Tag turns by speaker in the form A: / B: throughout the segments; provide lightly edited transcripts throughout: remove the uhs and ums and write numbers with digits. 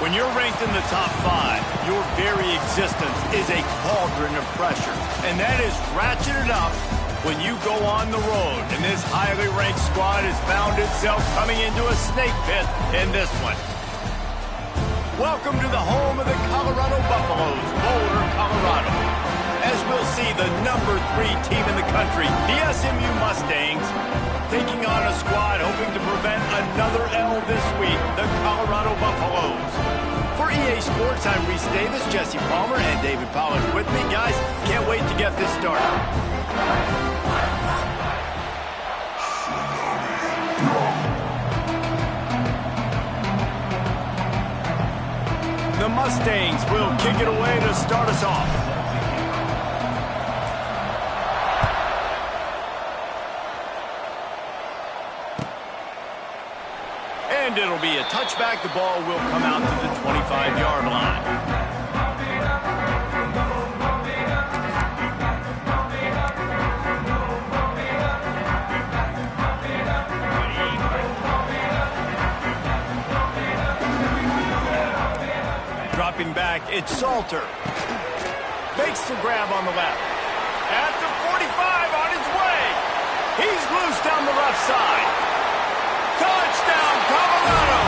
A: When you're ranked in the top 5, your very existence is a cauldron of pressure. And that is ratcheted up when you go on the road. And this highly ranked squad has found itself coming into a snake pit in this one. Welcome to the home of the Colorado Buffaloes, Boulder, Colorado. As we'll see the number 3 team in the country, the SMU Mustangs, taking on a squad hoping to prevent another L this week, the Colorado Buffaloes. For EA Sports, I'm Reese Davis, Jesse Palmer, and David Pollard with me. Guys, can't wait to get this started. The Mustangs will kick it away to start us off. And it'll be a touchback. The ball will come out to the 25-yard line. Dropping back, it's Salter. Makes the grab on the left. At the 45, on his way. He's loose down the left side. Touchdown, Colorado!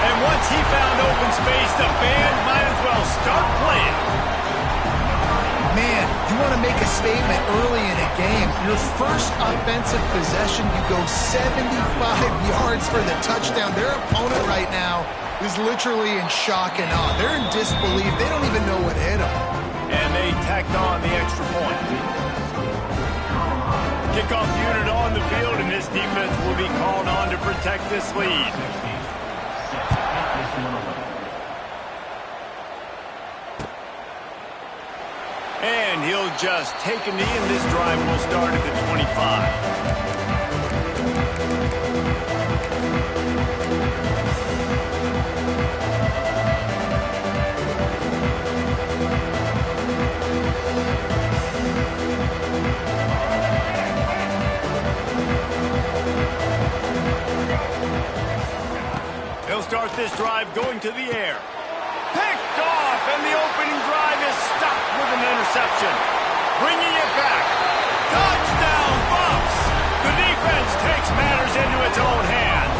A: And once he found open space, the band might as well start playing.
B: Man, you want to make a statement early in a game. Your first offensive possession, you go 75 yards for the touchdown. Their opponent right now is literally in shock and awe. They're in disbelief. They don't even know what hit them.
A: And they tacked on the extra point. Kickoff unit on the field, and this defense will be called on to protect this lead. And he'll just take a knee, and this drive will start at the 25. He'll start this drive going to the air. Picked off, and the opening drive is stopped with an interception. Bringing it back. Touchdown, Buffs! The defense takes matters into its own hands.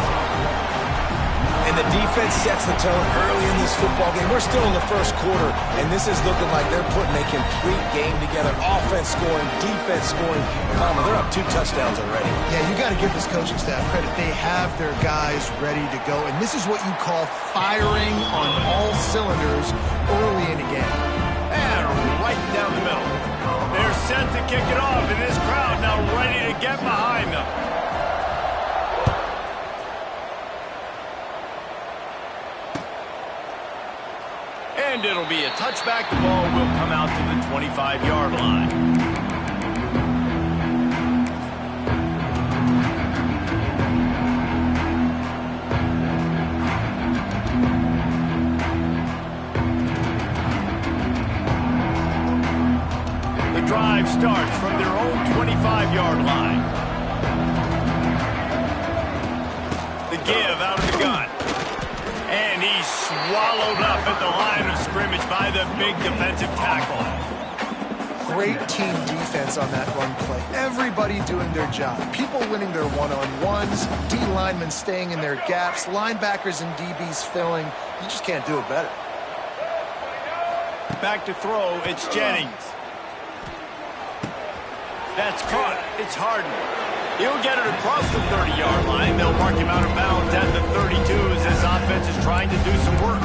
C: And the defense sets the tone early in this football game. We're still in the first quarter, and this is looking like they're putting a complete game together. Offense scoring, defense scoring. They're up 2 touchdowns already.
B: Yeah, you got to give this coaching staff credit. They have their guys ready to go, and this is what you call firing on all cylinders early in a game.
A: And right down the middle. They're set to kick it off, and this crowd now ready to get behind them. And it'll be a touchback. The ball will come out to the 25-yard line. The drive starts from their own 25-yard line. The give out of the gun. And he's swallowed up at the line of scrimmage by the big defensive tackle.
B: Great team defense on that run play. Everybody doing their job. People winning their one-on-ones, D linemen staying in their gaps, linebackers and DBs filling. You just can't do it better.
A: Back to throw, it's Jennings. That's caught. It's Harden. He'll get it across the 30-yard line. They'll mark him out of bounds at the 32 as this offense is trying to do some work.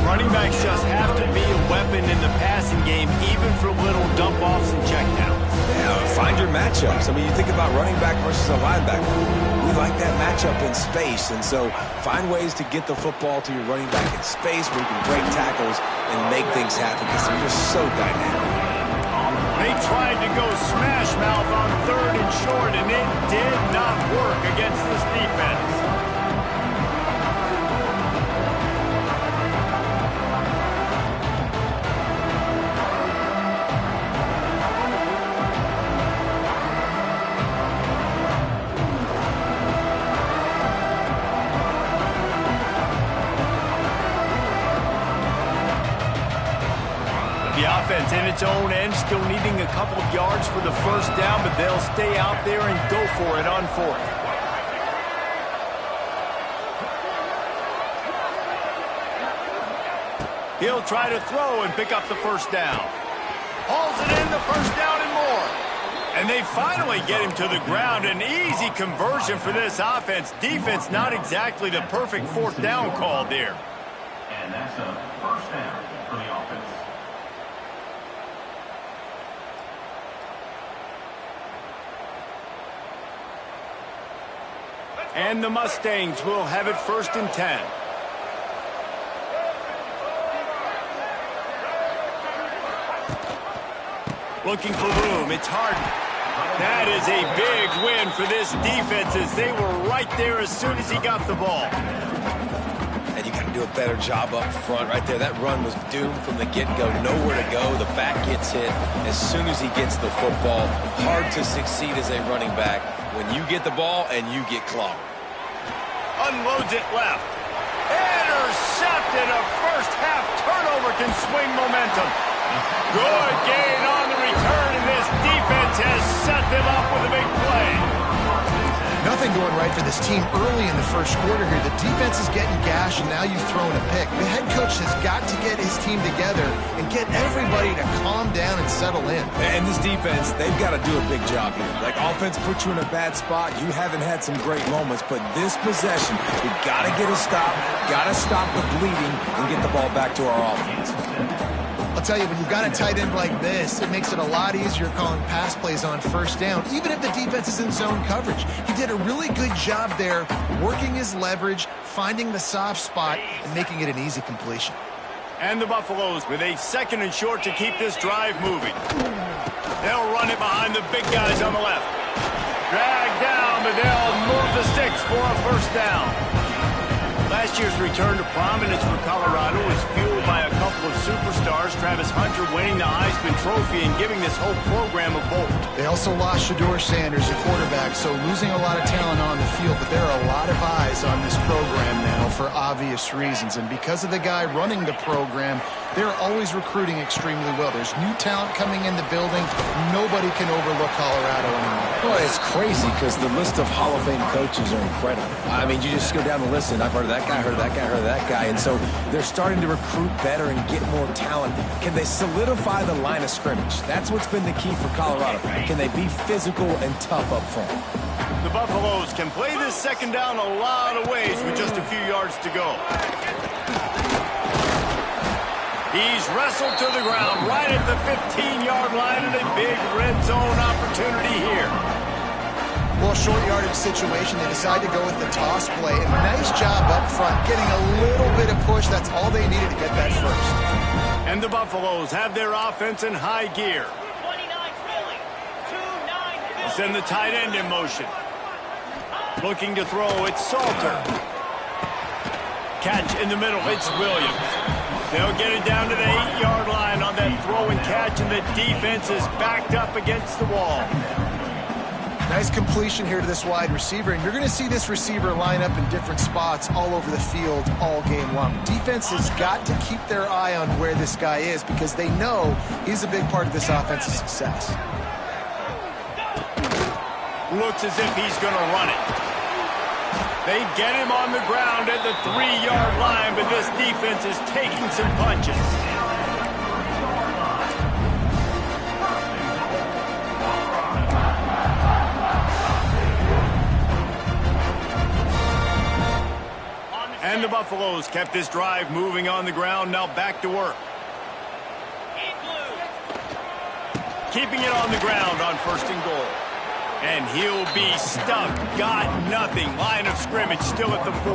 A: Running backs just have to be a weapon in the passing game, even for little dump-offs and checkdowns.
C: Yeah, find your matchups. I mean, you think about running back versus a linebacker. We like that matchup in space, and so find ways to get the football to your running back in space where you can break tackles and make things happen because they're just so dynamic.
A: They tried to go smash mouth on 3rd and short, and it did not work against this defense. The offense in its own end, still needing a couple of yards for the first down, but they'll stay out there and go for it on fourth. He'll try to throw and pick up the first down. Hauls it in, the first down and more. And they finally get him to the ground. An easy conversion for this offense. Defense not exactly the perfect fourth down call there.
D: And that's a first down for the offense.
A: And the Mustangs will have it 1st and 10. Looking for room. It's Harden. That is a big win for this defense as they were right there as soon as he got the ball.
C: And you got to do a better job up front right there. That run was doomed from the get-go. Nowhere to go. The back gets hit as soon as he gets the football. Hard to succeed as a running back when you get the ball and you get clogged.
A: Unloads it left. Intercepted. A first-half turnover can swing momentum. Good gain on the return, and this defense has set them up with a big play.
B: Nothing going right for this team early in the first quarter here. The defense is getting gashed, and now you've thrown a pick. The head coach has got to get his team together and get everybody to calm down and settle in.
C: And this defense, they've got to do a big job here. Like, offense put you in a bad spot. You haven't had some great moments, but this possession, we got to get a stop, got to stop the bleeding, and get the ball back to our offense.
B: I'll tell you, when you've got a tight end like this, it makes it a lot easier calling pass plays on first down, even if the defense is in zone coverage. He did a really good job there, working his leverage, finding the soft spot, and making it an easy completion.
A: And the Buffaloes with a 2nd and short to keep this drive moving. They'll run it behind the big guys on the left. Drag down, but they'll move the sticks for a first down. Last year's return to prominence for Colorado was fueled by a couple of superstars, Travis Hunter winning the Heisman Trophy and giving this whole program a bolt.
B: They also lost Shedeur Sanders, a quarterback, so losing a lot of talent on the field, but there are a lot of eyes on this program now for obvious reasons. And because of the guy running the program, they're always recruiting extremely well. There's new talent coming in the building. Nobody can overlook Colorado anymore.
C: Well, it's crazy because the list of Hall of Fame coaches are incredible. I mean, you just go down the list, and I've heard of that guy, heard of that guy, heard of that guy. And so they're starting to recruit better and get more talent. Can they solidify the line of scrimmage? That's what's been the key for Colorado. Can they be physical and tough up front?
A: The Buffaloes can play this 2nd down a lot of ways with just a few yards to go. He's wrestled to the ground right at the 15-yard line and a big red zone opportunity here.
B: Well, short yardage situation, they decide to go with the toss play. And nice job up front, getting a little bit of push. That's all they needed to get that first.
A: And the Buffaloes have their offense in high gear. Send the tight end in motion. Looking to throw, it's Salter. Catch in the middle, it's Williams. They'll get it down to the 8-yard line on that throw and catch, and the defense is backed up against the wall.
B: Nice completion here to this wide receiver, and you're going to see this receiver line up in different spots all over the field all game long. Defense has got to keep their eye on where this guy is because they know he's a big part of this offense's success.
A: Looks as if he's going to run it. They get him on the ground at the 3-yard line, but this defense is taking some punches. And the Buffaloes kept this drive moving on the ground, now back to work. Keeping it on the ground on 1st and goal. And he'll be stuck. Got nothing. Line of scrimmage still at the 4.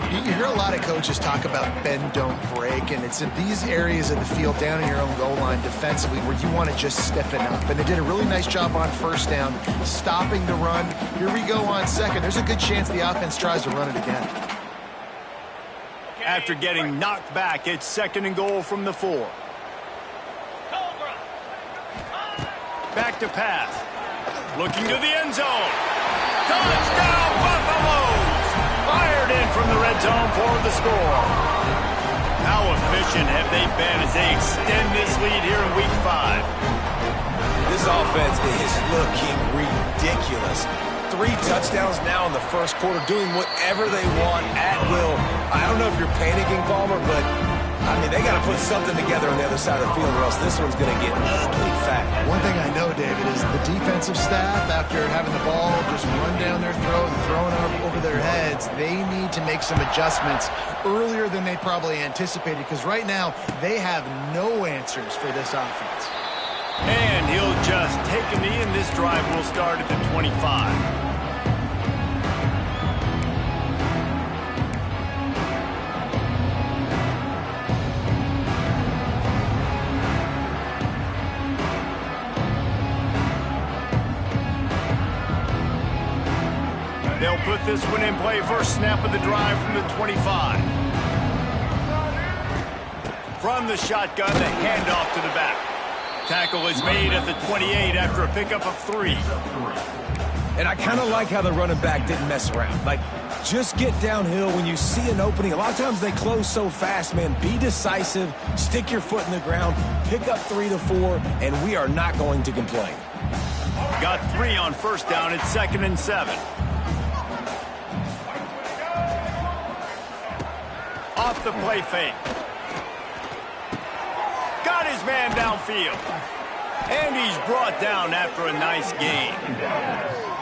B: You hear a lot of coaches talk about bend, don't break, and it's in these areas of the field down in your own goal line defensively where you want to just stiffen up. And they did a really nice job on 1st down, stopping the run. Here we go on 2nd. There's a good chance the offense tries to run it again.
A: After getting knocked back, it's 2nd and goal from the 4. Back to pass. Looking to the end zone. Touchdown, Buffaloes! Fired in from the red zone for the score. How efficient have they been as they extend this lead here in Week 5?
C: This offense is looking ridiculous. 3 touchdowns now in the first quarter, doing whatever they want at will. I don't know if you're panicking, Palmer, but, I mean, they got to put something together on the other side of the field or else this one's going to get ugly fast.
B: One thing I know, David, is the defensive staff, after having the ball just run down their throat and thrown it over their heads, they need to make some adjustments earlier than they probably anticipated, because right now they have no answers for this offense.
A: And he'll just take a knee, and this drive will start at the 25. They'll put this one in play. First snap of the drive from the 25. From the shotgun, the handoff to the back. Tackle is made at the 28 after a pickup of 3.
C: And I kind of like how the running back didn't mess around. Like, just get downhill when you see an opening. A lot of times they close so fast, man. Be decisive, stick your foot in the ground, pick up 3 to 4, and we are not going to complain.
A: Got 3 on first down. It's 2nd and 7. Off the play fake. Got his man downfield. And he's brought down after a nice gain.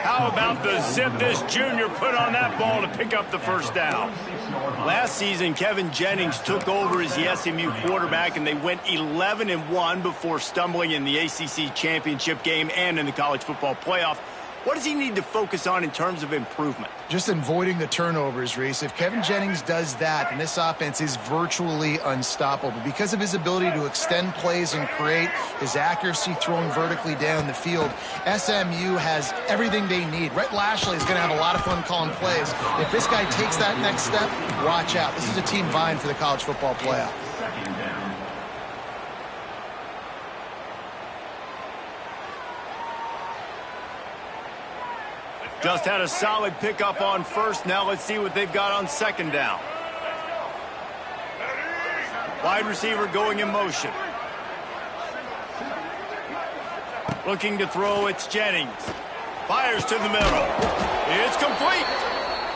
A: How about the zip this junior put on that ball to pick up the first down? Last season, Kevin Jennings took over as the SMU quarterback, and they went 11-1 before stumbling in the ACC championship game and in the college football playoff. What does he need to focus on in terms of improvement?
B: Just avoiding the turnovers, Reese. If Kevin Jennings does that, then this offense is virtually unstoppable because of his ability to extend plays and create, his accuracy throwing vertically down the field. SMU has everything they need. Rhett Lashley is going to have a lot of fun calling plays. If this guy takes that next step, watch out. This is a team vying for the college football playoff.
A: Just had a solid pickup on first. Now let's see what they've got on second down. Wide receiver going in motion. Looking to throw, it's Jennings. Fires to the middle. It's complete.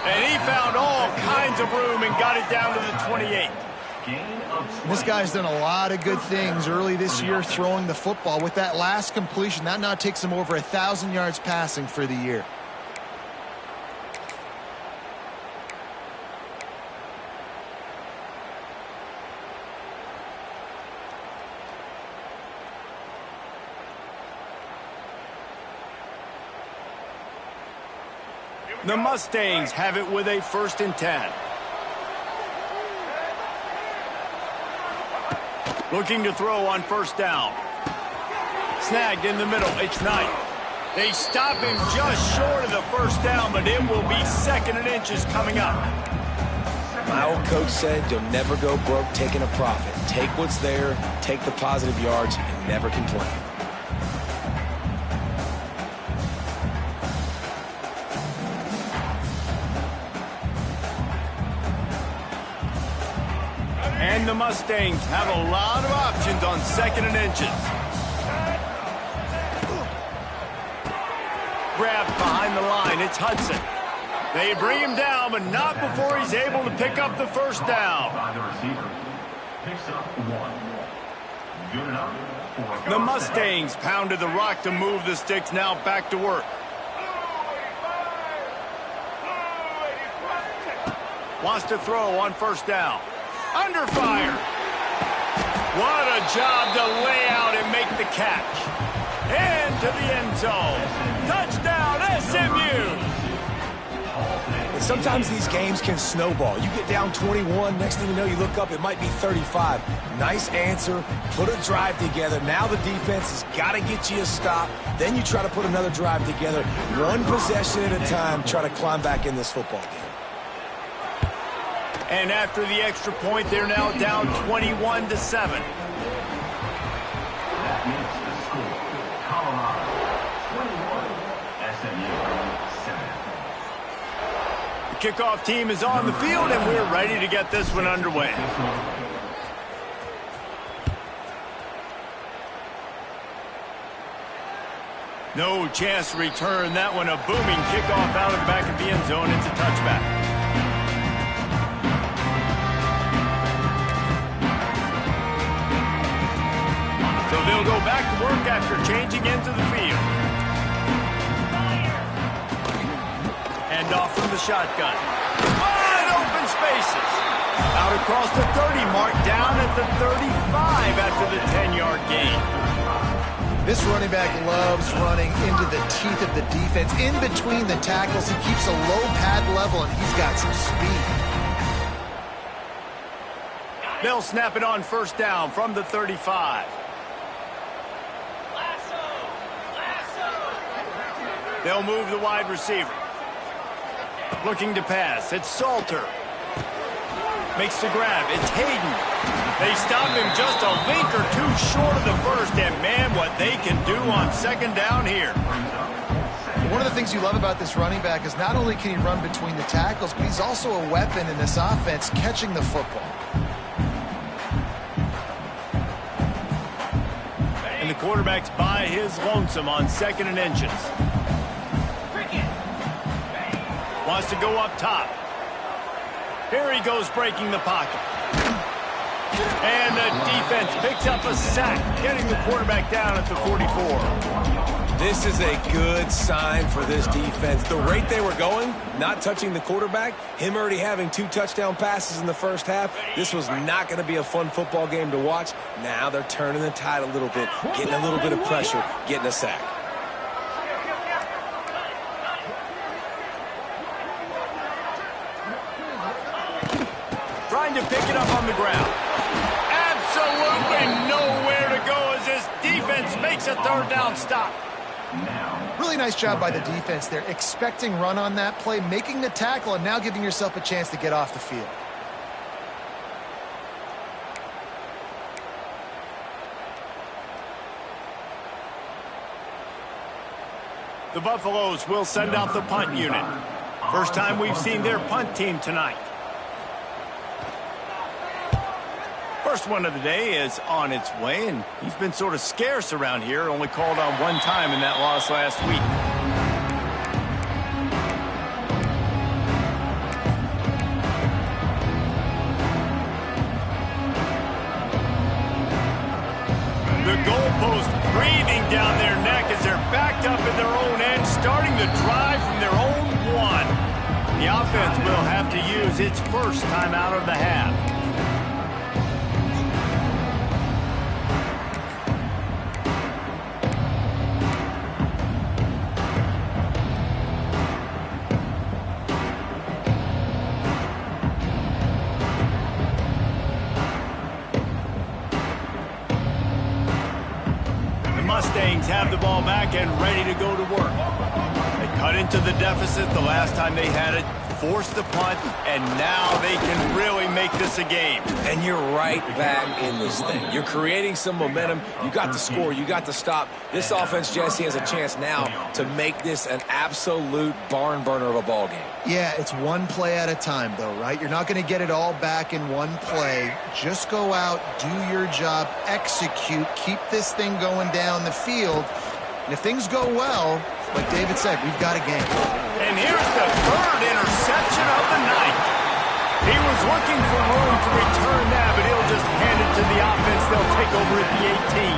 A: And he found all kinds of room and got it down to the 28.
B: This guy's done a lot of good things early this year throwing the football. With that last completion, that now takes him over 1,000 yards passing for the year.
A: The Mustangs have it with a 1st and 10. Looking to throw on first down. Snagged in the middle. It's Knight. They stop him just short of the first down, but it will be 2nd and inches coming up.
C: My old coach said you'll never go broke taking a profit. Take what's there, take the positive yards, and never complain.
A: And the Mustangs have a lot of options on 2nd and inches. Grabbed behind the line, it's Hudson. They bring him down, but not before he's able to pick up the first down. The Mustangs pounded the rock to move the sticks, now back to work. Wants to throw on first down. Under fire. What a job to lay out and make the catch. And to the end zone. Touchdown, SMU.
C: And sometimes these games can snowball. You get down 21, next thing you know, you look up, it might be 35. Nice answer, put a drive together. Now the defense has got to get you a stop. Then you try to put another drive together. One possession at a time, try to climb back in this football game.
A: And after the extra point, they're now down 21-7.
D: That makes the score. Colorado 21, SMU 7.
A: The kickoff team is on the field, and we're ready to get this one underway. No chance to return that one. A booming kickoff out of the back of the end zone. It's a touchback. So they'll go back to work after changing into the field. And off from the shotgun. Wide open spaces. Out across the 30 mark, down at the 35 after the 10-yard gain.
B: This running back loves running into the teeth of the defense. In between the tackles, he keeps a low pad level, and he's got some speed.
A: They'll snap it on first down from the 35. They'll move the wide receiver. Looking to pass. It's Salter. Makes the grab. It's Hayden. They stop him just a link or two short of the first, and man, what they can do on second down here.
B: One of the things you love about this running back is not only can he run between the tackles, but he's also a weapon in this offense catching the football.
A: And the quarterback's by his lonesome on 2nd and inches. Wants to go up top. Here he goes breaking the pocket. And the defense picks up a sack, getting the quarterback down at the 44.
C: This is a good sign for this defense. The rate they were going, not touching the quarterback, him already having 2 touchdown passes in the first half, this was not going to be a fun football game to watch. Now they're turning the tide a little bit, getting a little bit of pressure, getting a sack.
A: Trying to pick it up on the ground. Absolutely nowhere to go as this defense makes a 3rd down stop.
B: Really nice job by the defense there, expecting run on that play, making the tackle, and now giving yourself a chance to get off the field.
A: The Buffaloes will send out the punt unit. First time we've seen their punt team tonight. First one of the day is on its way, and he's been sort of scarce around here, only called on 1 time in that loss last week. The goalpost breathing down their neck as they're backed up in their own end, starting the drive from their own 1. The offense will have to use its first time out of the half. Mustangs have the ball back and ready to go to work. They cut into the deficit the last time they had it, forced the punt, and now they can really make this a game.
C: And you're right back in this thing. You're creating some momentum. You got the score. You got the stop. This offense, Jesse, has a chance now to make this an absolute barn burner of a ball game.
B: Yeah, it's one play at a time, though, right? You're not going to get it all back in one play. Just go out, do your job, execute, keep this thing going down the field. And if things go well, like David said, we've got a game.
A: And here's the 3rd interception of the night. He was looking for room to return that, but he'll just hand it to the offense. They'll take over at the 18.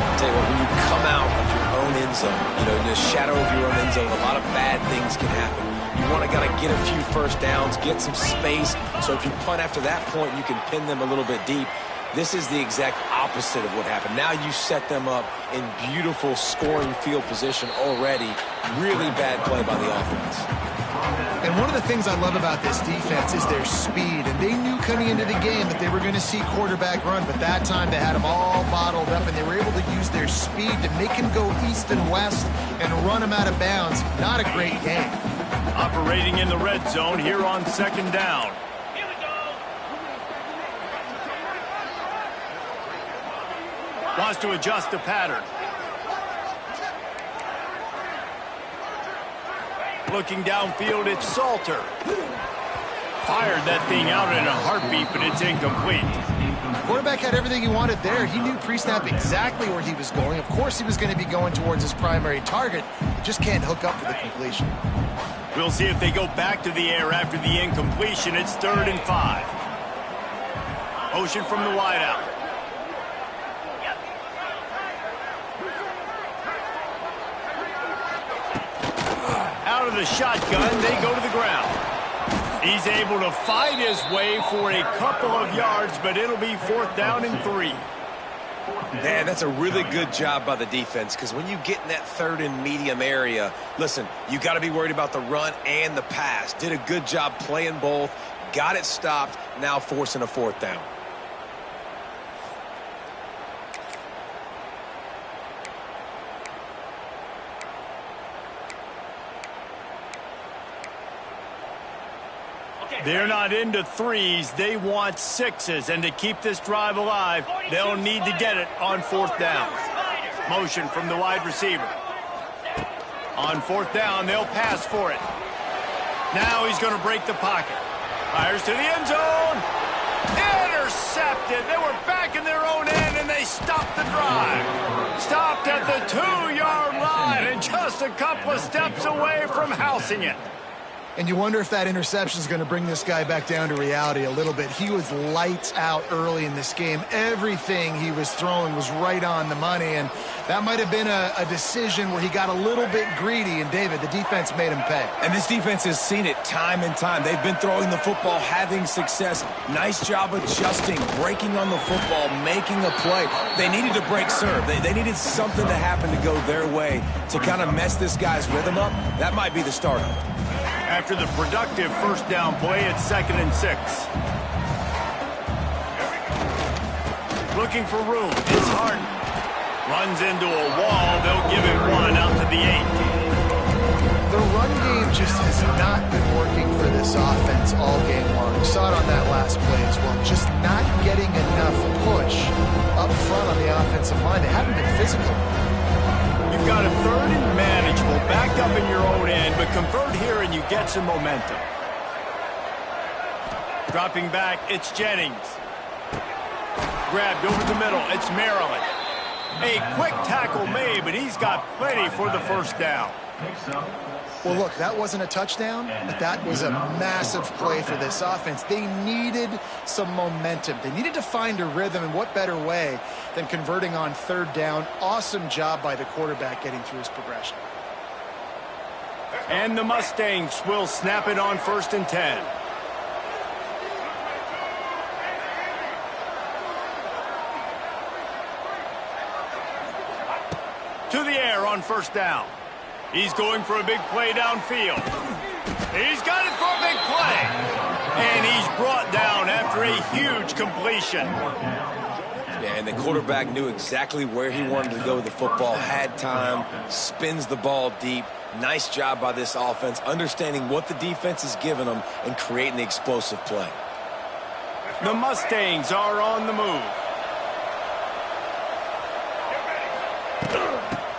C: I'll tell you what, when you come out of your own end zone, in the shadow of your own end zone, a lot of bad things can happen. You want to kind of get a few first downs, get some space, so if you punt after that point, you can pin them a little bit deep. This is the exact opposite of what happened. Now you set them up in beautiful scoring field position already. Really bad play by the offense.
B: And one of the things I love about this defense is their speed. And they knew coming into the game that they were going to see quarterback run, but that time they had them all bottled up, and they were able to use their speed to make him go east and west and run him out of bounds. Not a great game.
A: Operating in the red zone here on 2nd down. Wants to adjust the pattern. Looking downfield, it's Salter. Fired that thing out in a heartbeat, but it's incomplete.
B: Quarterback had everything he wanted there. He knew pre-snap exactly where he was going. Of course he was going to be going towards his primary target. He just can't hook up for the completion.
A: We'll see if they go back to the air after the incompletion. It's 3rd and 5. Motion from the wideout. Out of the shotgun, they go to the ground. He's able to fight his way for a couple of yards, but it'll be 4th down and 3.
C: Man, that's a really good job by the defense, because when you get in that 3rd and medium area, listen, you got to be worried about the run and the pass. Did a good job playing both, got it stopped, now forcing a 4th down.
A: They're not into 3s. They want 6s. And to keep this drive alive, they'll need to get it on 4th down. Motion from the wide receiver. On 4th down, they'll pass for it. Now he's going to break the pocket. Fires to the end zone. Intercepted. They were back in their own end, and they stopped the drive. Stopped at the 2-yard line and just a couple of steps away from housing it.
B: And you wonder if that interception is going to bring this guy back down to reality a little bit. He was lights out early in this game. Everything he was throwing was right on the money, and that might have been a decision where he got a little bit greedy, and David, the defense made him pay.
C: And this defense has seen it time and time. They've been throwing the football, having success. Nice job adjusting, breaking on the football, making a play. They needed to break serve. They needed something to happen to go their way to kind of mess this guy's rhythm up. That might be the start of it.
A: After the productive 1st down play, it's 2nd and 6. Looking for room. It's Harden. Runs into a wall. They'll give him 1 out to the 8.
B: The run game just has not been working for this offense all game long. We saw it on that last play as well. Just not getting enough push up front on the offensive line. They haven't been physical.
A: You've got a 3rd and manageable, backed up in your own end, but convert here and you get some momentum. Dropping back, it's Jennings. Grabbed over the middle, it's Maryland. A quick tackle made, but he's got plenty for the 1st down.
B: Well, look, that wasn't a touchdown, but that was a massive play for this offense. They needed some momentum. They needed to find a rhythm, and what better way than converting on 3rd down. Awesome job by the quarterback getting through his progression.
A: And the Mustangs will snap it on 1st and 10. To the air on 1st down. He's going for a big play downfield. He's got it for a big play. And he's brought down after a huge completion.
C: Yeah, and the quarterback knew exactly where he wanted to go with the football, had time, spins the ball deep. Nice job by this offense, understanding what the defense is giving them and creating the explosive play.
A: The Mustangs are on the move.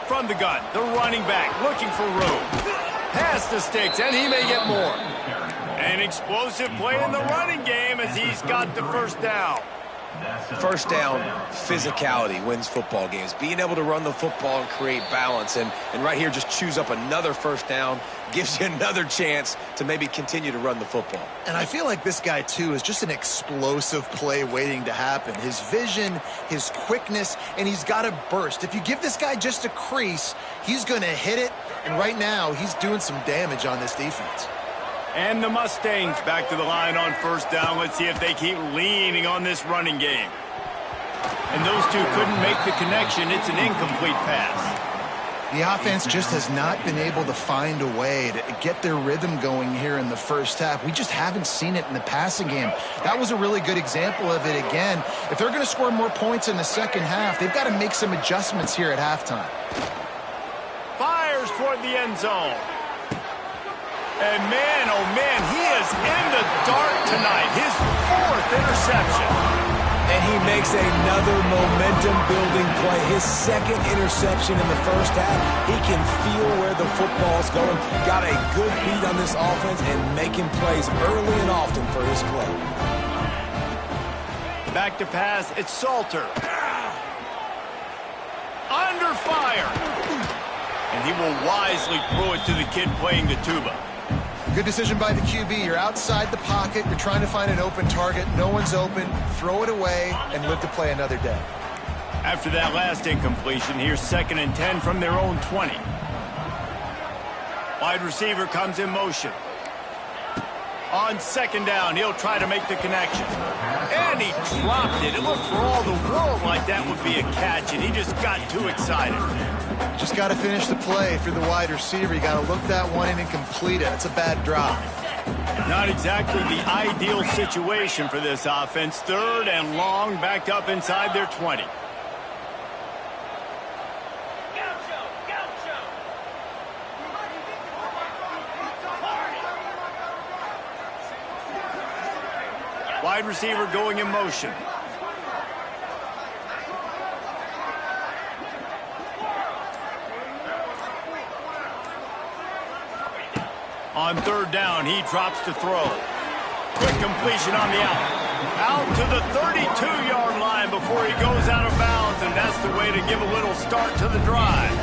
A: From the gun, the running back looking for room. Past the sticks, and he may get more. An explosive play in the running game as he's got the 1st down.
C: 1st down, physicality wins football games. Being able to run the football and create balance. And right here, just choose up another 1st down, gives you another chance to maybe continue to run the football.
B: And I feel like this guy, too, is just an explosive play waiting to happen. His vision, his quickness, and he's got a burst. If you give this guy just a crease, he's going to hit it. And right now, he's doing some damage on this defense.
A: And the Mustangs back to the line on 1st down. Let's see if they keep leaning on this running game. And those two couldn't make the connection. It's an incomplete pass.
B: The offense just has not been able to find a way to get their rhythm going here in the 1st half. We just haven't seen it in the passing game. That was a really good example of it again. If they're going to score more points in the 2nd half, they've got to make some adjustments here at halftime.
A: Fires toward the end zone. And man, oh man, he is in the dark tonight. His 4th interception.
C: And he makes another momentum-building play. His 2nd interception in the 1st half. He can feel where the football's going. Got a good beat on this offense and making plays early and often for his play.
A: Back to pass. It's Salter. Under fire. And he will wisely throw it to the kid playing the tuba.
B: Good decision by the QB. You're outside the pocket. You're trying to find an open target. No one's open. Throw it away and live to play another day.
A: After that last incompletion, here's 2nd and 10 from their own 20. Wide receiver comes in motion. On 2nd down, he'll try to make the connection. And he dropped it. It looked for all the world like that would be a catch, and he just got too excited.
B: Just got to finish the play for the wide receiver. You got to look that one in and complete it. It's a bad drop.
A: Not exactly the ideal situation for this offense. 3rd and long, backed up inside their 20. Wide receiver going in motion. On 3rd down, he drops to throw. Quick completion on the out. Out to the 32-yard line before he goes out of bounds, and that's the way to give a little start to the drive.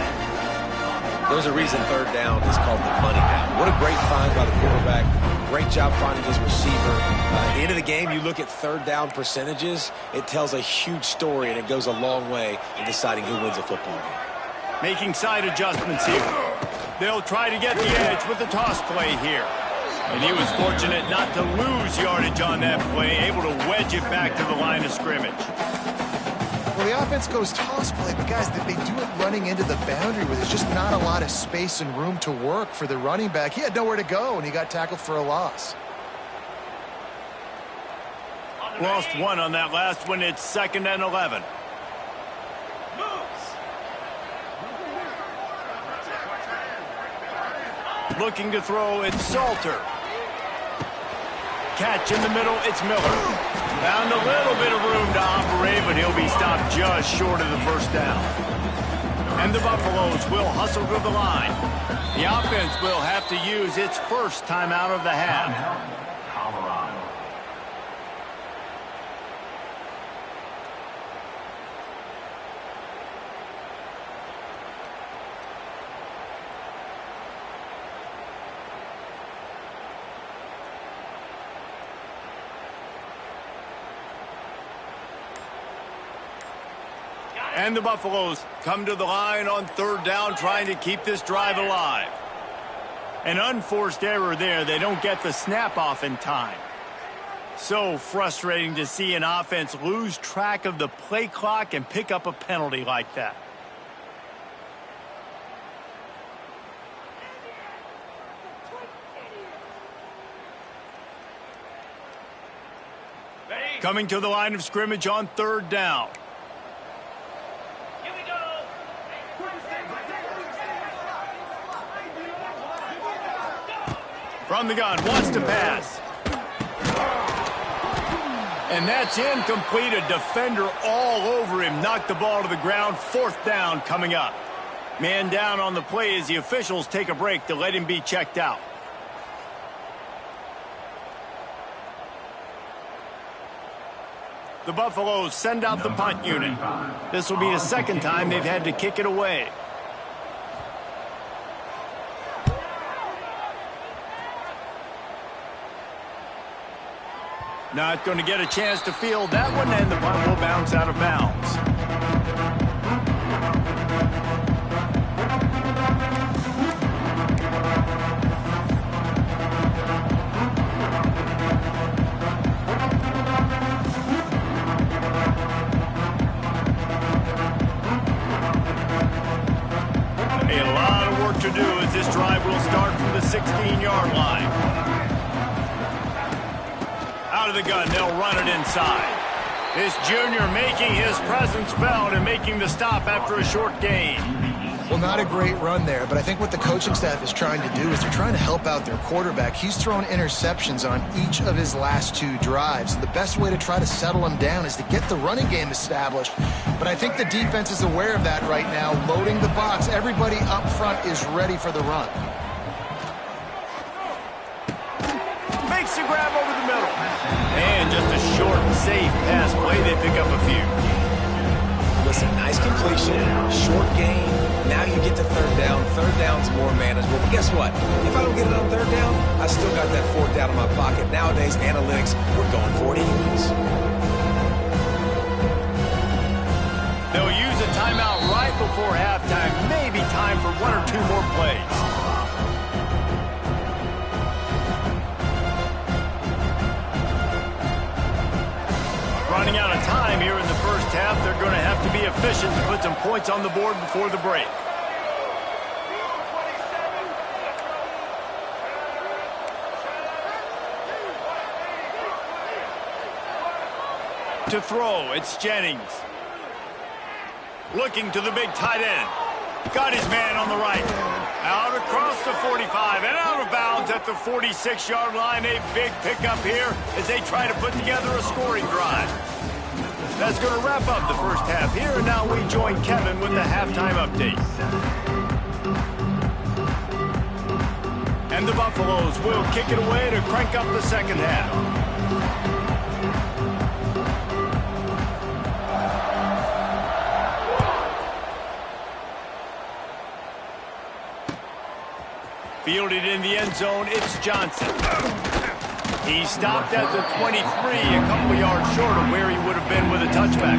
C: There's a reason 3rd down is called the money down. What a great find by the quarterback. Great job finding his receiver. At the end of the game, you look at 3rd down percentages. It tells a huge story, and it goes a long way in deciding who wins a football game.
A: Making side adjustments here. They'll try to get the edge with the toss play here. And he was fortunate not to lose yardage on that play, able to wedge it back to the line of scrimmage.
B: Well, the offense goes toss play, but guys, they do it running into the boundary where there's just not a lot of space and room to work for the running back. He had nowhere to go, and he got tackled for a loss.
A: Lost one on that last one. It's 2nd and 11. Looking to throw, it's Salter. Catch in the middle, it's Miller. Found a little bit of room to operate, but he'll be stopped just short of the 1st down. And the Buffaloes will hustle to the line. The offense will have to use its first timeout of the half.
D: Colorado.
A: And the Buffaloes come to the line on 3rd down, trying to keep this drive alive. An unforced error there. They don't get the snap off in time. So frustrating to see an offense lose track of the play clock and pick up a penalty like that. Coming to the line of scrimmage on 3rd down. From the gun, wants to pass. And that's incomplete. A defender all over him. Knocked the ball to the ground. 4th down coming up. Man down on the play as the officials take a break to let him be checked out. The Buffaloes send out the punt unit. This will be the 2nd time they've had to kick it away. Not going to get a chance to field that one, and the punt will bounce out of bounds. A lot of work to do as this drive will start from the 16-yard line. Out of the gun, they'll run it inside. This junior making his presence felt and making the stop after a short gain.
B: Well, not a great run there, but I think what the coaching staff is trying to do is they're trying to help out their quarterback. He's thrown interceptions on each of his last 2 drives. The best way to try to settle him down is to get the running game established. But I think the defense is aware of that right now, loading the box. Everybody up front is ready for the run. Makes
A: the grab over the middle. And just a short safe pass play. They pick up a few.
C: Listen, nice completion, short gain. Now you get to third down. Third down's more manageable. But guess what? If I don't get it on third down, I still got that fourth down in my pocket. Nowadays, analytics, we're going for it anyways.
A: They'll use a timeout right before halftime. Maybe time for one or two more plays. Running out of time here in the first half. They're going to have to be efficient to put some points on the board before the break. To throw, it's Jennings. Looking to the big tight end. Got his man on the right. Out across the 45 and out of bounds at the 46-yard line. A big pickup here as they try to put together a scoring drive. That's going to wrap up the first half here, and now we join Kevin with the halftime update. And the Buffaloes will kick it away to crank up the second half. Fielded in the end zone, it's Johnson. He stopped at the 23, a couple yards short of where he would have been with a touchback.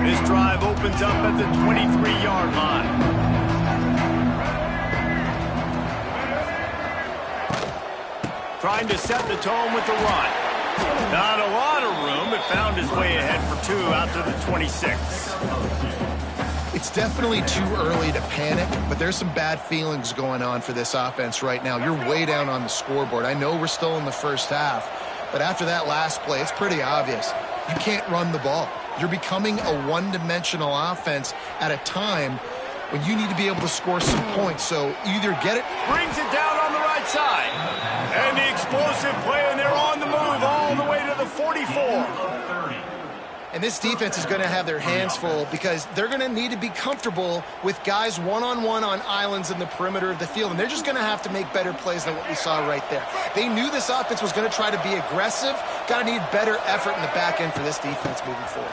A: This drive opens up at the 23-yard line. Trying to set the tone with the run. Not a lot of room, but found his way ahead for two out to the 26.
B: It's definitely too early to panic, but there's some bad feelings going on for this offense right now. You're way down on the scoreboard. I know we're still in the first half, but after that last play, it's pretty obvious. You can't run the ball. You're becoming a one-dimensional offense at a time when you need to be able to score some points. So either get it.
A: Brings it down on the right side. And the explosive play, and they're on the move all the way to the 44.
B: And this defense is going to have their hands full because they're going to need to be comfortable with guys one-on-one on islands in the perimeter of the field. And they're just going to have to make better plays than what we saw right there. They knew this offense was going to try to be aggressive. Got to need better effort in the back end for this defense moving forward.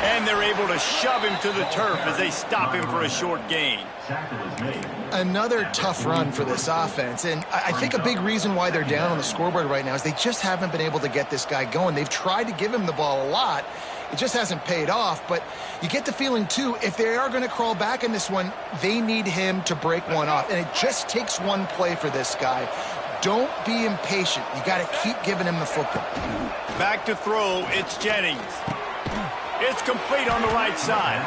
A: And they're able to shove him to the turf as they stop him for a short gain.
B: Another tough run for this offense, and I think a big reason why they're down on the scoreboard right now is they just haven't been able to get this guy going. They've tried to give him the ball a lot. It just hasn't paid off, but you get the feeling, too, if they are going to crawl back in this one, they need him to break one off, and it just takes one play for this guy. Don't be impatient. You got to keep giving him the football.
A: Back to throw, it's Jennings. It's complete on the right side.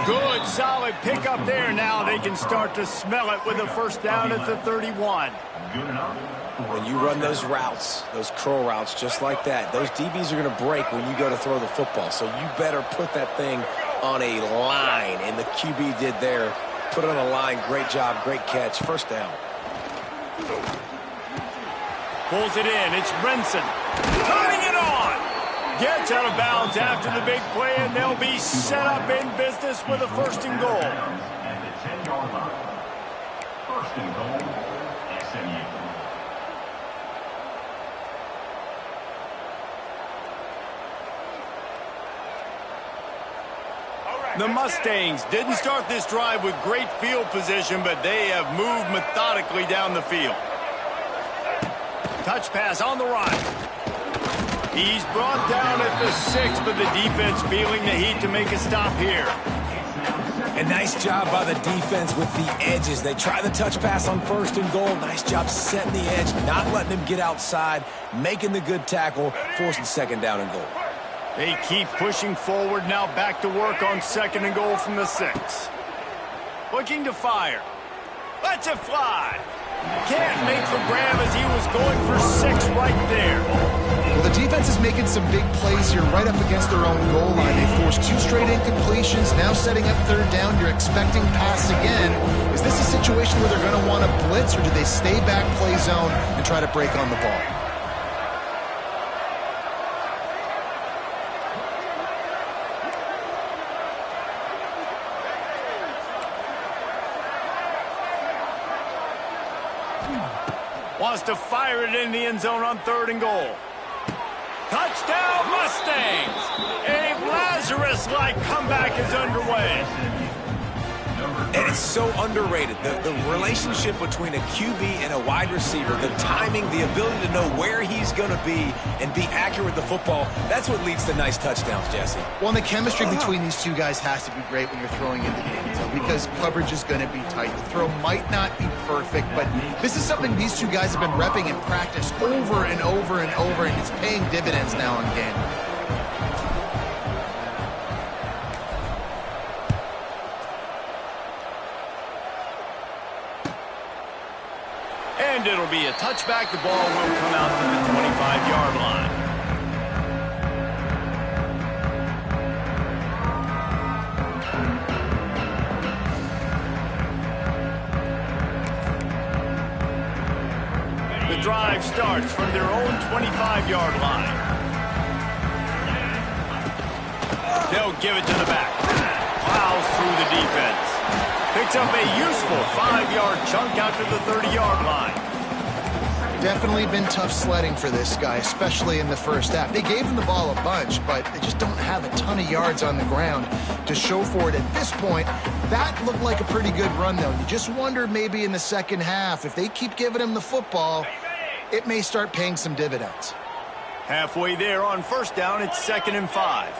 A: Good, solid pickup there. Now they can start to smell it with a first down at the 31.
C: When you run those routes, those curl routes just like that, those DBs are going to break when you go to throw the football. So you better put that thing on a line, and the QB did there. Put it on a line. Great job, great catch. First down.
A: Pulls it in. It's Brinson. Turning it on. Gets out of bounds after the big play, and they'll be set up in business with a first and goal.
D: At the 10-yard line. First and goal, SMU.
A: The Mustangs didn't start this drive with great field position, but they have moved methodically down the field. Touch pass on the right. He's brought down at the 6, but the defense feeling the heat to make a stop here.
C: And nice job by the defense with the edges. They try the touch pass on first and goal. Nice job setting the edge, not letting him get outside, making the good tackle, forcing second down and goal.
A: They keep pushing forward, now back to work on second and goal from the 6. Looking to fire. Lets it fly. Can't make the grab as he was going for 6 right there.
B: Well, the defense is making some big plays here right up against their own goal line. They forced 2 straight incompletions, now setting up third down. You're expecting pass again. Is this a situation where they're going to want to blitz, or do they stay back, play zone, and try to break on the ball?
A: Wants to fire it in the end zone on 3rd and goal. Touchdown, Mustangs! A Lazarus-like comeback is underway.
C: And it's so underrated. The relationship between a QB and a wide receiver, the timing, the ability to know where he's going to be and be accurate with the football, that's what leads to nice touchdowns, Jesse.
B: Well, and the chemistry between these two guys has to be great when you're throwing into the end zone because coverage is going to be tight. The throw might not be perfect, but this is something these two guys have been repping in practice over and over and over, and it's paying dividends now in game.
A: And it'll be a touchback. The ball will come out to the 25-yard line. The drive starts from their own 25-yard line. They'll give it to the back. Plows through the defense. Picks up a useful 5-yard chunk out to the 30-yard line.
B: Definitely been tough sledding for this guy, especially in the first half. They gave him the ball a bunch, but they just don't have a ton of yards on the ground to show for it at this point. That looked like a pretty good run, though. You just wonder maybe in the second half, if they keep giving him the football, it may start paying some dividends.
A: Halfway there on 1st down, it's 2nd and 5.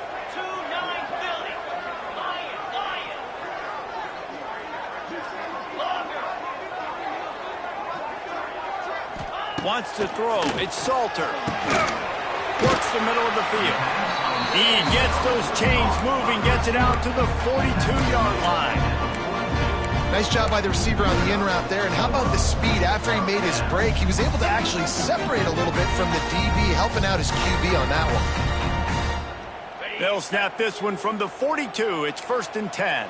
A: Wants to throw. It's Salter. Works the middle of the field. He gets those chains moving, gets it out to the 42-yard line.
B: Nice job by the receiver on the in route there. And how about the speed? After he made his break, he was able to actually separate a little bit from the DB, helping out his QB on that one.
A: They'll snap this one from the 42. It's 1st and 10.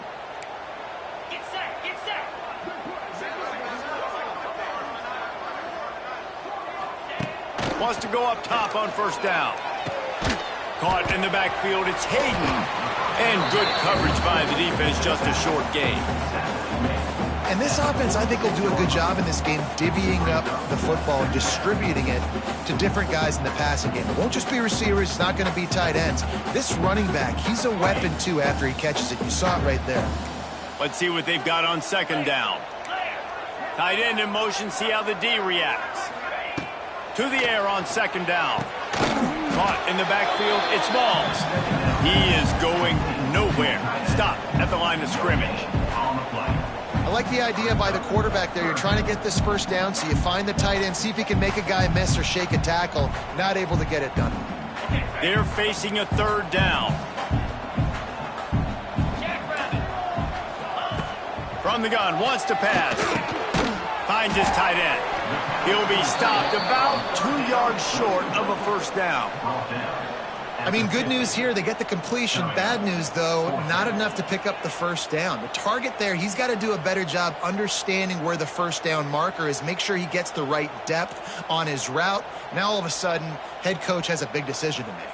A: Wants to go up top on 1st down. Caught in the backfield, it's Hayden. And good coverage by the defense, just a short gain.
B: And this offense, I think, will do a good job in this game divvying up the football and distributing it to different guys in the passing game. It won't just be receivers. It's not going to be tight ends. This running back, he's a weapon, too, after he catches it. You saw it right there.
A: Let's see what they've got on 2nd down. Tight end in motion, see how the D reacts. To the air on 2nd down. Caught in the backfield, it's Malls. He is going nowhere. Stop at the line of scrimmage.
B: I like the idea by the quarterback there. You're trying to get this 1st down, so you find the tight end, see if he can make a guy miss or shake a tackle. Not able to get it done.
A: They're facing a 3rd down. From the gun, wants to pass. Finds his tight end. He'll be stopped about 2 yards short of a 1st down.
B: I mean, good news here, they get the completion. Bad news, though, not enough to pick up the 1st down. The target there, he's got to do a better job understanding where the 1st down marker is, make sure he gets the right depth on his route. Now, all of a sudden, head coach has a big decision to make.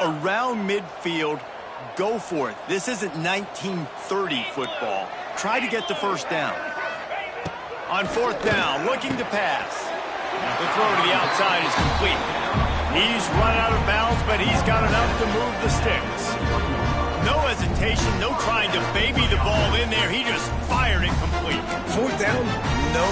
A: Around midfield, go for it. This isn't 1930 football. Try to get the 1st down. On 4th down, looking to pass. The throw to the outside is complete. He's run out of bounds, but he's got enough to move the sticks. No hesitation, no trying to baby the ball in there. He just fired it complete.
C: 4th down, no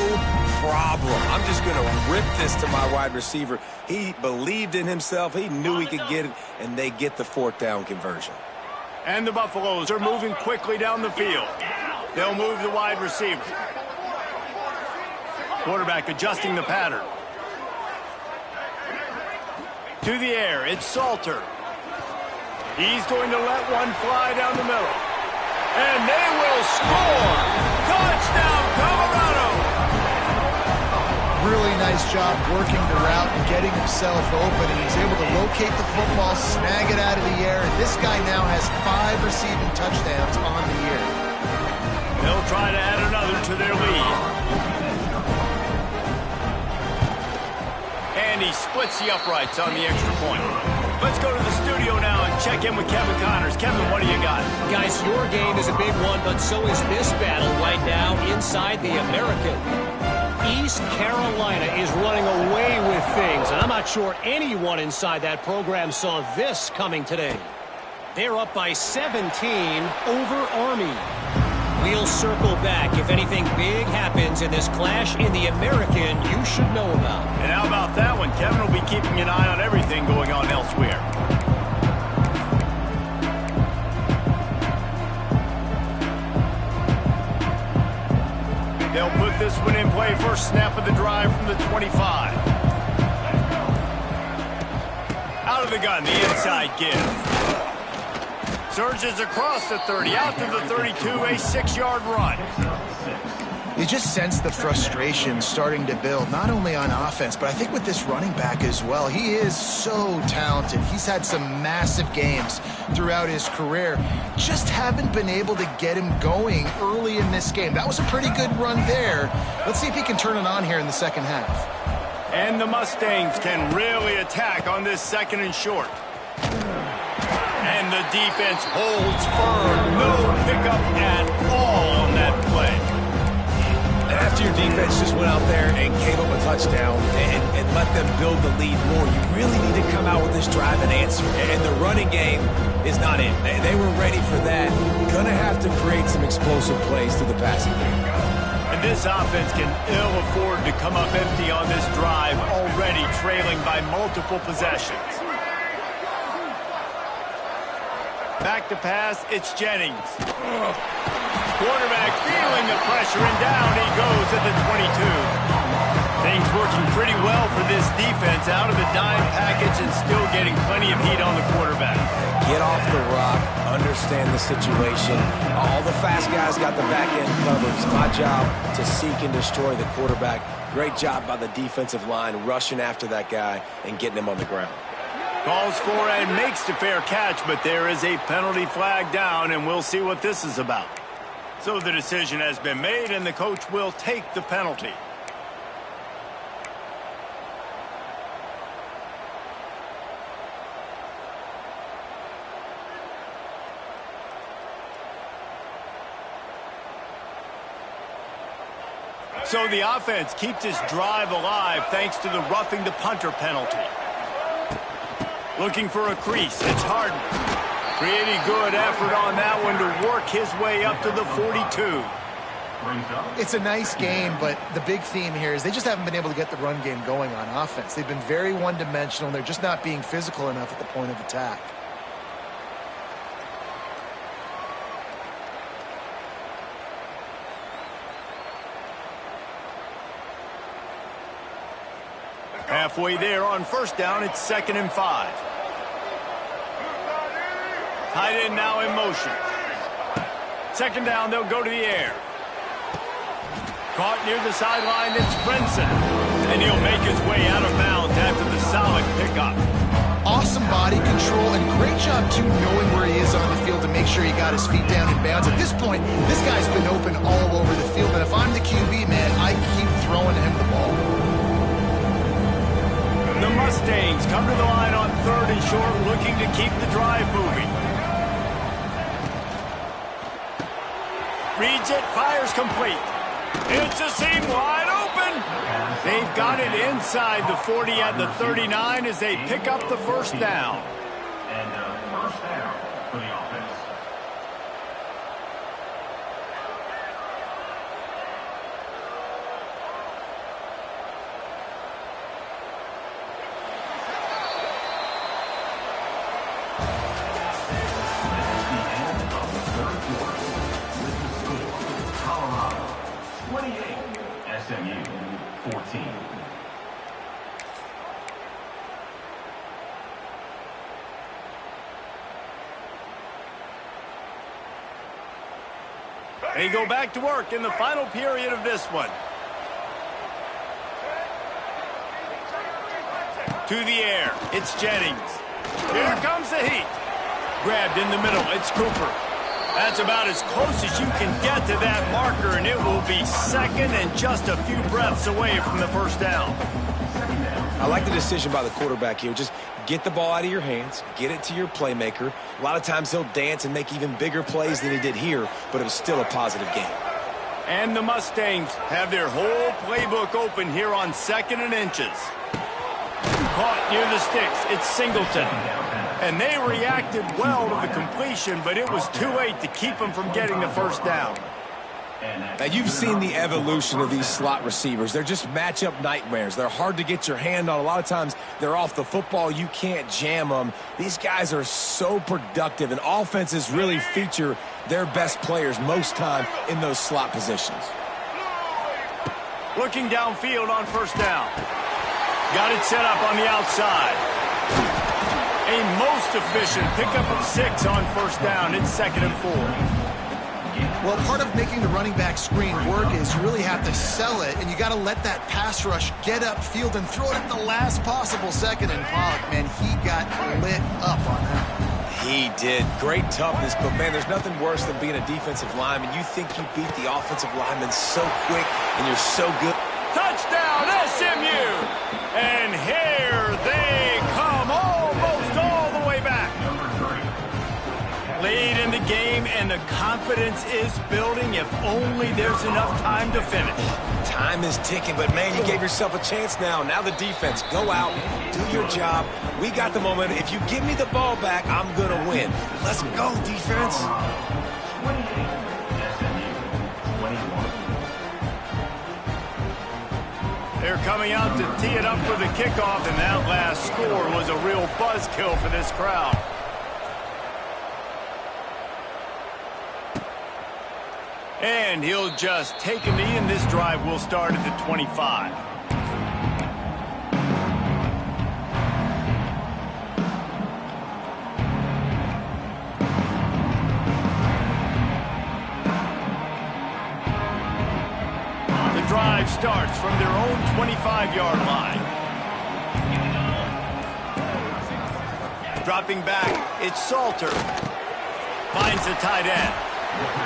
C: problem. I'm just going to rip this to my wide receiver. He believed in himself. He knew he could get it, and they get the 4th down conversion.
A: And the Buffaloes are moving quickly down the field. They'll move the wide receiver. Quarterback adjusting the pattern. To the air, it's Salter. He's going to let one fly down the middle. And they will score! Touchdown, Colorado!
B: Really nice job working the route and getting himself open. And he's able to locate the football, snag it out of the air. And this guy now has 5 receiving touchdowns on the year.
A: They'll try to add another to their lead. and he splits the uprights on the extra point. Let's go to the studio now and check in with Kevin Connors. Kevin, what do you got?
E: Guys, your game is a big one, but so is this battle right now inside the American. East Carolina is running away with things, and I'm not sure anyone inside that program saw this coming today. They're up by 17 over Army. We'll circle back. If anything big happens in this clash in the American, you should know about.
A: And how about that one? Kevin will be keeping an eye on everything going on elsewhere. They'll put this one in play. First snap of the drive from the 25. Out of the gun, the inside give. Surges across the 30, out to the 32, a 6-yard run.
B: You just sense the frustration starting to build, not only on offense, but I think with this running back as well. He is so talented. He's had some massive games throughout his career. Just haven't been able to get him going early in this game. That was a pretty good run there. Let's see if he can turn it on here in the second half.
A: And the Mustangs can really attack on this second and short. And the defense holds firm. No pickup at all on that play.
C: And after your defense just went out there and gave up a touchdown and let them build the lead more, you really need to come out with this drive and answer. And the running game is not in. They were ready for that. Gonna have to create some explosive plays through the passing game.
A: And this offense can ill afford to come up empty on this drive, already trailing by multiple possessions. Back to pass, it's Jennings. Quarterback feeling the pressure, and down he goes at the 22. Things working pretty well for this defense, out of the dime package and still getting plenty of heat on the quarterback.
C: Get off the rock, understand the situation. All the fast guys got the back end covered. It's my job to seek and destroy the quarterback. Great job by the defensive line rushing after that guy and getting him on the ground.
A: Calls for and makes the fair catch, but there is a penalty flag down, and we'll see what this is about. So the decision has been made, and the coach will take the penalty. So the offense keeps this drive alive thanks to the roughing the punter penalty. Looking for a crease, it's Harden. Pretty good effort on that one to work his way up to the 42.
B: It's a nice game, but the big theme here is they just haven't been able to get the run game going on offense. They've been very one-dimensional, and they're just not being physical enough at the point of attack.
A: Halfway there on first down, it's 2nd and 5. Tight end now in motion. 2nd down, they'll go to the air. Caught near the sideline, it's Brinson. And he'll make his way out of bounds after the solid pickup.
B: Awesome body control and great job, too, knowing where he is on the field to make sure he got his feet down in bounds. At this point, this guy's been open all over the field, and if I'm the QB, man, I keep throwing him the ball.
A: The Mustangs come to the line on 3rd and short, looking to keep the drive moving. Reads it, fires complete. It's a seam wide open. They've got it inside the 40 at the 39 as they pick up the first down.
D: And first down for the offense. SMU 14.
A: They go back to work in the final period of this one. To the air, it's Jennings. Here comes the heat. Grabbed in the middle, it's Cooper. That's about as close as you can get to that marker, and it will be 2nd and just a few breaths away from the first down.
C: I like the decision by the quarterback here. Just get the ball out of your hands, get it to your playmaker. A lot of times he'll dance and make even bigger plays than he did here, but it was still a positive game.
A: And the Mustangs have their whole playbook open here on 2nd and inches. Caught near the sticks. It's Singleton. And they reacted well to the completion, but it was too late to keep them from getting the first down.
C: Now, you've seen the evolution of these slot receivers. They're just matchup nightmares. They're hard to get your hand on. A lot of times, they're off the football. You can't jam them. These guys are so productive, and offenses really feature their best players most time in those slot positions.
A: Looking downfield on first down. Got it set up on the outside. A most efficient pickup of 6 on first down. It's 2nd and 4.
B: Well, part of making the running back screen work is you really have to sell it, and you got to let that pass rush get upfield and throw it at the last possible second. And Pollock, man, he got lit up on that.
C: He did. Great toughness, but, man, there's nothing worse than being a defensive lineman. You think you beat the offensive lineman so quick, and you're so good.
A: Touchdown, SMU! And here they come, almost all the way back. Late in the game, and the confidence is building if only there's enough time to finish.
C: Time is ticking, but, man, you gave yourself a chance now. Now the defense, go out, do your job. We got the momentum. If you give me the ball back, I'm going to win. Let's go, defense.
A: They're coming out to tee it up for the kickoff, and that last score was a real buzzkill for this crowd. And he'll just take a knee, and this drive will start at the 25. The drive starts from their own 25-yard line. Dropping back, it's Salter. Finds the tight end.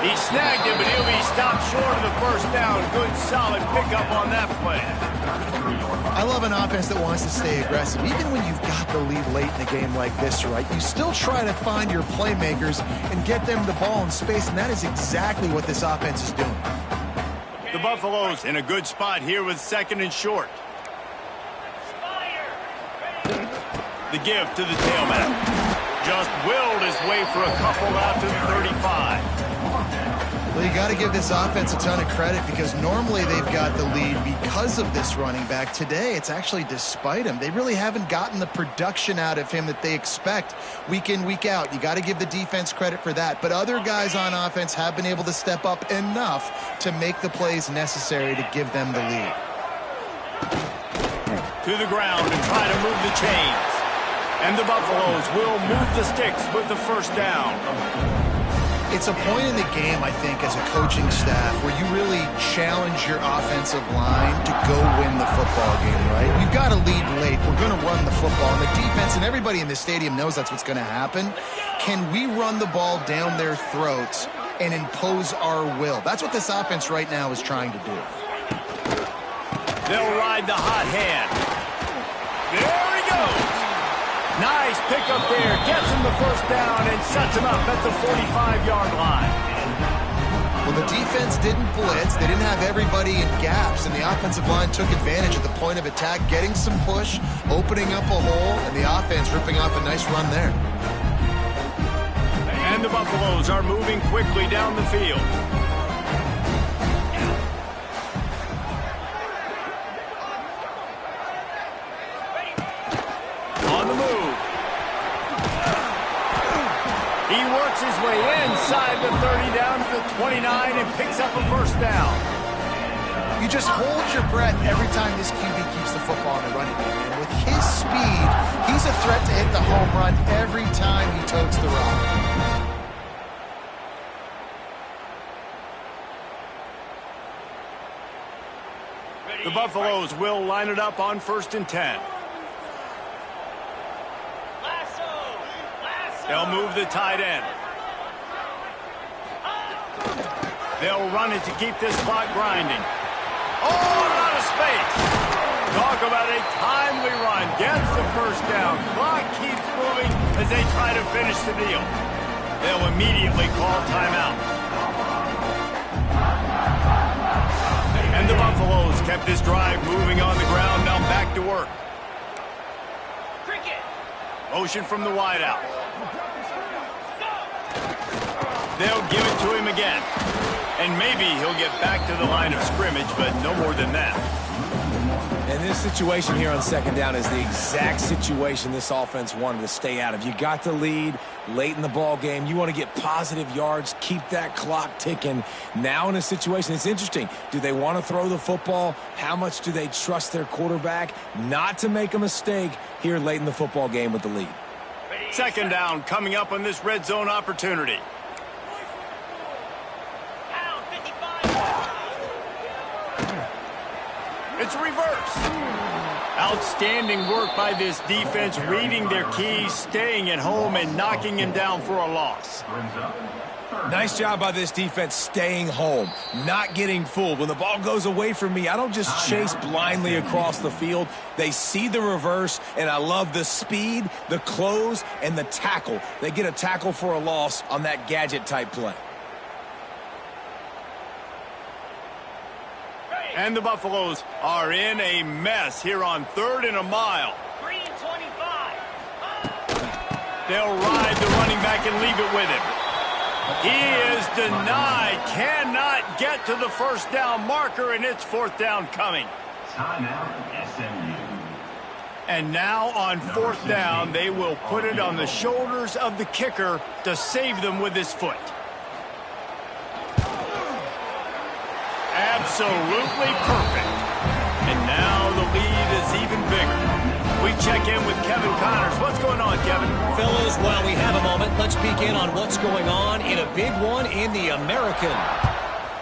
A: He snagged him, but he'll be stopped short of the first down. Good, solid pickup on that play.
B: I love an offense that wants to stay aggressive. Even when you've got the lead late in a game like this, right, you still try to find your playmakers and get them the ball in space, and that is exactly what this offense is doing.
A: The Buffaloes in a good spot here with 2nd and short. The give to the tailback. Just willed his way for a couple out to the 35.
B: Well, you got to give this offense a ton of credit because normally they've got the lead because of this running back. Today, it's actually despite him. They really haven't gotten the production out of him that they expect week in, week out. You got to give the defense credit for that. But other guys on offense have been able to step up enough to make the plays necessary to give them the lead.
A: To the ground and try to move the chains. And the Buffaloes will move the sticks with the first down.
B: It's a point in the game, I think, as a coaching staff where you really challenge your offensive line to go win the football game, right? We've got to lead late. We're going to run the football. And the defense and everybody in the stadium knows that's what's going to happen. Can we run the ball down their throats and impose our will? That's what this offense right now is trying to do.
A: They'll ride the hot hand. There he goes. Nice pickup there. Gets him the first down and sets him up at the 45-yard line.
B: Well, the defense didn't blitz. They didn't have everybody in gaps, and the offensive line took advantage at the point of attack, getting some push, opening up a hole, and the offense ripping off a nice run there.
A: And the Buffaloes are moving quickly down the field. On the move. He works his way inside the 30 down to the 29 and picks up a first down.
B: You just hold your breath every time this QB keeps the football in the running game. And with his speed, he's a threat to hit the home run every time he totes the rock.
A: The Buffaloes will line it up on 1st and 10. They'll move the tight end. They'll run it to keep this clock grinding. Oh, out of space. Talk about a timely run. Gets the first down. Clock keeps moving as they try to finish the deal. They'll immediately call timeout. And the Buffaloes kept this drive moving on the ground. Now back to work. Motion from the wideout. They'll give it to him again. And maybe he'll get back to the line of scrimmage, but no more than that.
C: And this situation here on second down is the exact situation this offense wanted to stay out of. You got the lead late in the ball game. You want to get positive yards, keep that clock ticking. Now in a situation, it's interesting. Do they want to throw the football? How much do they trust their quarterback not to make a mistake here late in the football game with the lead?
A: Second down coming up on this red zone opportunity. It's reverse. Outstanding work by this defense, reading their keys, staying at home, and knocking him down for a loss.
C: Nice job by this defense staying home, not getting fooled. When the ball goes away from me, I don't just chase blindly across the field. They see the reverse, and I love the speed, the close, and the tackle. They get a tackle for a loss on that gadget-type play.
A: And the Buffaloes are in a mess here on 3rd and a mile.
E: 3:25.
A: They'll ride the running back and leave it with him. He is denied, cannot get to the first down marker, and it's 4th down coming.
D: Timeout, SMU.
A: And now on 4th down, they will put it on the shoulders of the kicker to save them with his foot. Absolutely perfect. And now the lead is even bigger. We check in with Kevin Connors. What's going on, Kevin?
E: Fellas, while we have a moment, let's peek in on what's going on in a big one in the American.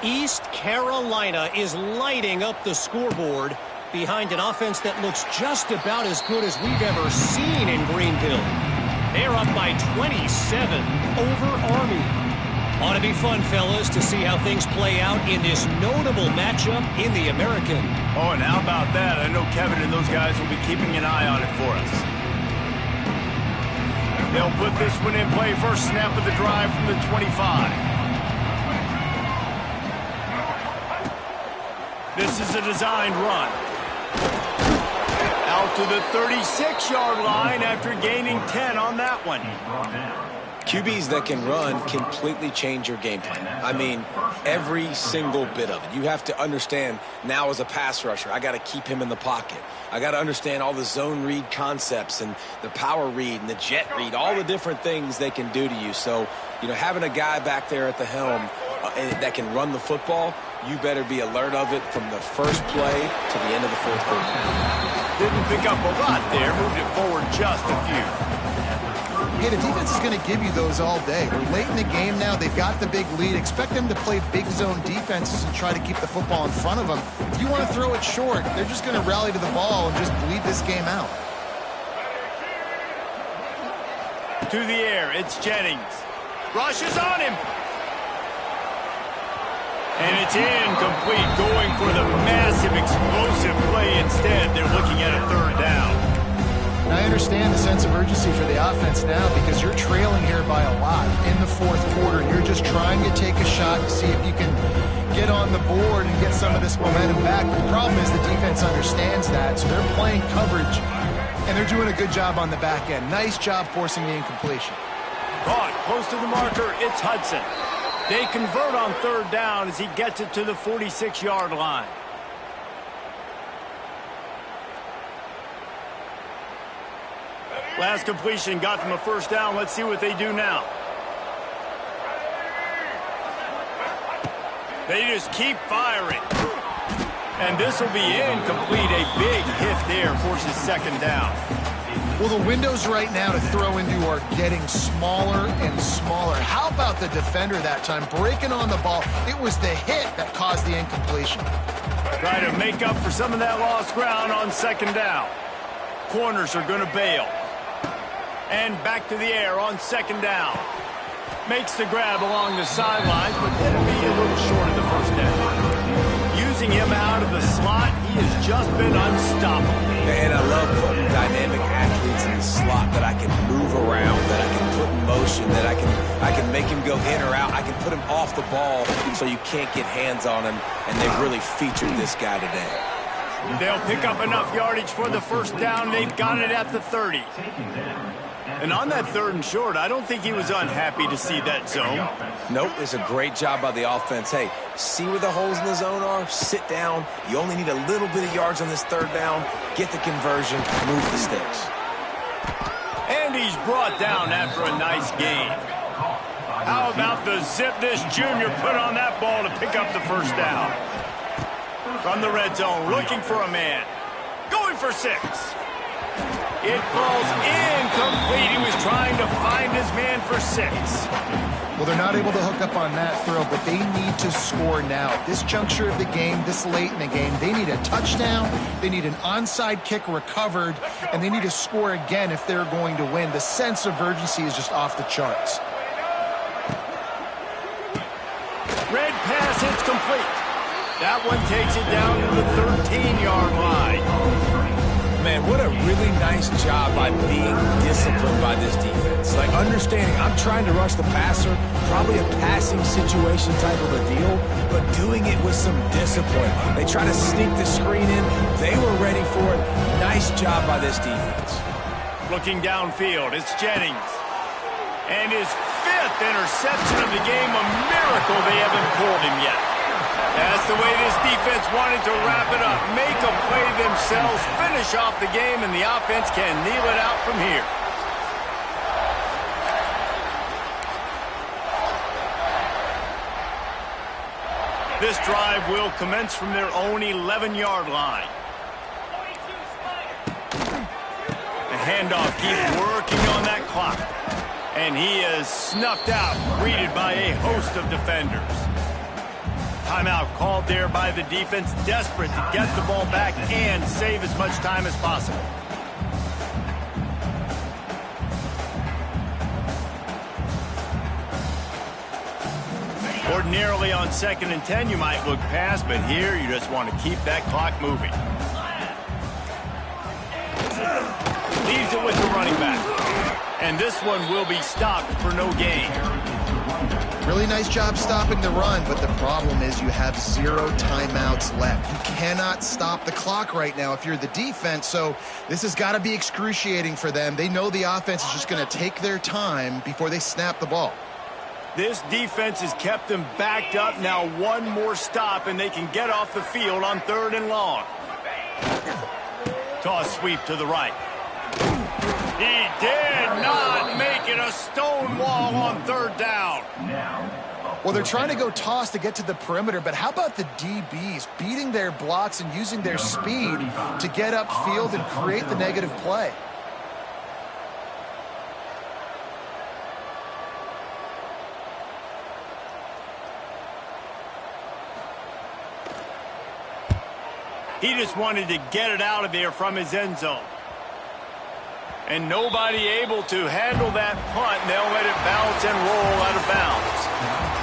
E: East Carolina is lighting up the scoreboard behind an offense that looks just about as good as we've ever seen in Greenville. They're up by 27 over Army. Ought to be fun, fellas, to see how things play out in this notable matchup in the American.
A: Oh, and how about that? I know Kevin and those guys will be keeping an eye on it for us. They'll put this one in play. First snap of the drive from the 25. This is a designed run. Out to the 36-yard line after gaining 10 on that one.
C: QBs that can run completely change your game plan. I mean, every single bit of it. You have to understand now as a pass rusher, I got to keep him in the pocket. I got to understand all the zone read concepts and the power read and the jet read, all the different things they can do to you. So, you know, having a guy back there at the helm that can run the football, you better be alert of it from the first play to the end of the 4th quarter.
A: Didn't pick up a lot there, moved it forward just a few.
B: Yeah, the defense is going to give you those all day. We're late in the game now. They've got the big lead. Expect them to play big zone defenses and try to keep the football in front of them. If you want to throw it short, they're just going to rally to the ball and just bleed this game out.
A: To the air, it's Jennings. Rushes on him. And it's incomplete, going for the massive explosive play instead. They're looking at a 3rd down.
B: I understand the sense of urgency for the offense now because you're trailing here by a lot in the 4th quarter. You're just trying to take a shot to see if you can get on the board and get some of this momentum back. The problem is the defense understands that, so they're playing coverage, and they're doing a good job on the back end. Nice job forcing the incompletion.
A: Caught close to the marker, it's Hudson. They convert on 3rd down as he gets it to the 46-yard line. Last completion got them a 1st down. Let's see what they do now. They just keep firing. And this will be incomplete. A big hit there forces 2nd down.
B: Well, the windows right now to throw into are getting smaller and smaller. How about the defender that time breaking on the ball? It was the hit that caused the incompletion.
A: Try to make up for some of that lost ground on 2nd down. Corners are going to bail. And back to the air on 2nd down. Makes the grab along the sidelines, but it'll be a little short of the 1st down. forcing him out of the slot. He has just been unstoppable.
C: And I love putting dynamic athletes in the slot that I can move around, that I can put in motion, that I can make him go in or out. I can put him off the ball so you can't get hands on him, and they've really featured this guy today.
A: They'll pick up enough yardage for the first down. They've got it at the 30. And on that 3rd and short, I don't think he was unhappy to see that zone.
C: Nope, it's a great job by the offense. Hey, see where the holes in the zone are? Sit down. You only need a little bit of yards on this 3rd down. Get the conversion, move the sticks.
A: And he's brought down after a nice gain. How about the zip this junior put on that ball to pick up the first down? From the red zone, looking for a man. Going for 6. It falls incomplete. He was trying to find his man for 6.
B: Well, they're not able to hook up on that throw, but they need to score now. At this juncture of the game, this late in the game, they need a touchdown, they need an onside kick recovered, and they need to score again if they're going to win. The sense of urgency is just off the charts.
A: Red pass hits complete. That one takes it down to the 13-yard line.
C: Man, what a really nice job by being disciplined by this defense. Like, understanding I'm trying to rush the passer, probably a passing situation type of a deal, but doing it with some discipline. They try to sneak the screen in. They were ready for it. Nice job by this defense.
A: Looking downfield, it's Jennings. And his 5th interception of the game, a miracle they haven't pulled him yet. That's the way this defense wanted to wrap it up. Make a play themselves, finish off the game, and the offense can kneel it out from here. This drive will commence from their own 11-yard line. The handoff keeps working on that clock. And he is snuffed out, greeted by a host of defenders. Timeout called there by the defense, desperate to get the ball back and save as much time as possible. Ordinarily on 2nd and 10, you might look past, but here you just want to keep that clock moving. Leaves it with the running back. And this one will be stopped for no gain.
B: Really nice job stopping the run, but the problem is you have 0 timeouts left. You cannot stop the clock right now if you're the defense, so this has got to be excruciating for them. They know the offense is just going to take their time before they snap the ball.
A: This defense has kept them backed up. Now one more stop, and they can get off the field on 3rd and long. Toss sweep to the right. He did not make it a stone wall on 3rd down.
B: Well, they're trying to go toss to get to the perimeter, but how about the DBs beating their blocks and using their speed to get upfield and create the negative play?
A: He just wanted to get it out of there from his end zone. And nobody able to handle that punt, and they'll let it bounce and roll out of bounds.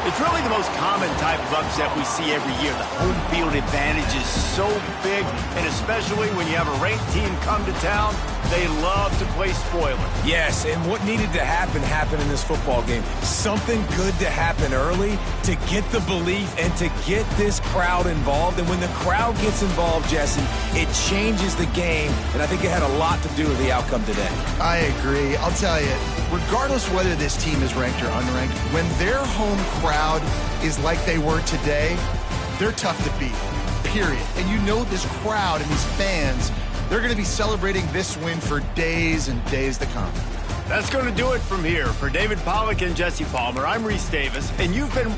A: It's really the most common type of upset we see every year. The home field advantage is so big, and especially when you have a ranked team come to town, they love to play spoiler.
C: Yes, and what needed to happen happened in this football game. Something good to happen early to get the belief and to get this crowd involved. And when the crowd gets involved, Jesse, it changes the game, and I think it had a lot to do with the outcome today.
B: I agree. I'll tell you, regardless whether this team is ranked or unranked, when their home crowd is like they were today, they're tough to beat, period. And you know this crowd and these fans, they're going to be celebrating this win for days and days to come.
A: That's going to do it from here. For David Pollack and Jesse Palmer, I'm Reese Davis, and you've been